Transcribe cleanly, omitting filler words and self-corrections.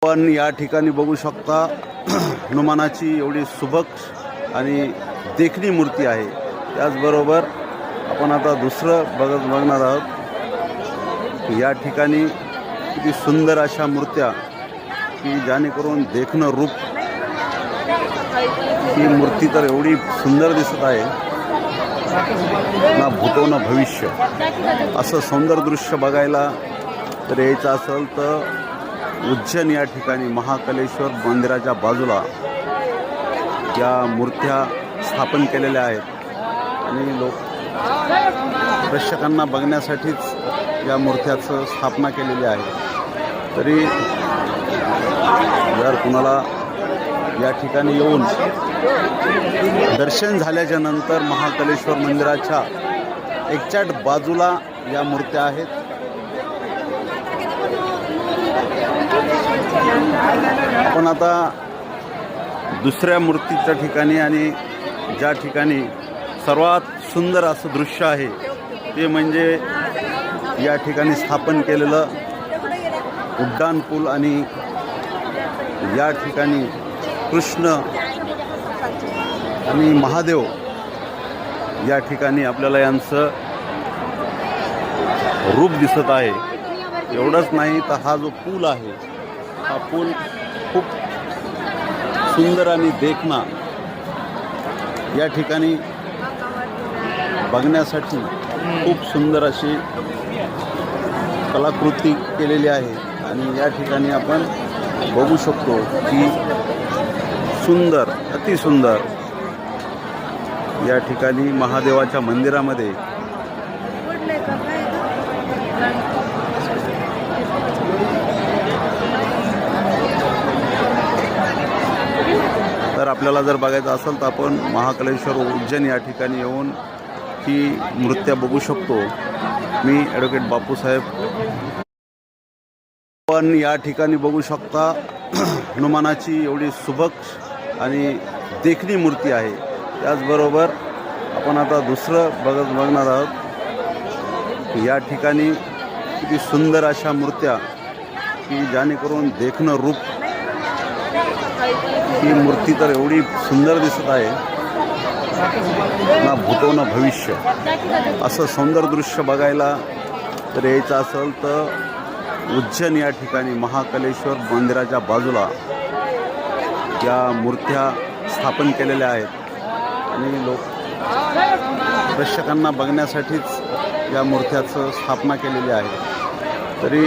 पण या ठिकाणी बघू शकता हनुमानाची एवढी सुबक आणि देखणी मूर्ती आहे। त्याचबरोबर आपण आता दुसरं बघणार आहोत। या ठिकाणी किती सुंदर अशा मूर्त्या की जेणेकरून देखणं रूप, ही मूर्ती तर एवढी सुंदर दिसत आहे ना भूतो ना भविष्य। असं सुंदर दृश्य बघायला तर यायचं असेल तर उज्जैन या ठिकाणी महाकालेश्वर मंदिराच्या बाजूला या मूर्त्या स्थापन केलेल्या आहेत आणि लोक प्रेक्षकांना बघण्यासाठीच या मूर्त्याचं स्थापना केलेली आहे। तरी जर कुणाला या ठिकाणी येऊन दर्शन झाल्याच्या नंतर महाकालेश्वर मंदिराच्या एक्झॅक्ट बाजूला या मूर्त्या आहेत। आपण आता दुसऱ्या मूर्तीच्या ठिकाणी आणि ज्या ठिकाणी सर्वात सुंदर असं दृश्य आहे ते म्हणजे या ठिकाणी स्थापन केलेलं उड्डाण पूल आणि या ठिकाणी कृष्ण आणि महादेव या ठिकाणी आपल्याला यांचं रूप दिसत आहे। एवढंच नाही तर हा जो पूल आहे हा पूल खूप सुंदर आणि देखणा या ठिकाणी बघण्यासाठी खूप सुंदर अशी कलाकृती केलेली आहे आणि या ठिकाणी आपण बघू शकतो की सुंदर, अतिसुंदर या ठिकाणी महादेवाच्या मंदिरामध्ये तर आपल्याला जर बघायचं असेल तर आपण महाकालेश्वर उज्जैन या ठिकाणी येऊन ही मूर्त्या बघू शकतो। मी ॲडव्होकेट बापूसाहेब। पण या ठिकाणी बघू शकता हनुमानाची एवढी सुबक आणि देखणी मूर्ती आहे। त्याचबरोबर आपण आता दुसरं बघणार आहोत। या ठिकाणी किती सुंदर अशा मूर्त्या की जेणेकरून देखणं रूप, ही मूर्ती तर एवढी सुंदर दिसत आहे ना भूतो ना भविष्य। असं सुंदर दृश्य बघायला तर यायचं असेल तर उज्जैन या ठिकाणी महाकालेश्वर मंदिराच्या बाजूला या मूर्त्या स्थापन केलेल्या आहेत आणि लोक प्रेक्षकांना बघण्यासाठीच या मूर्त्याचं स्थापना केलेली आहे। तरी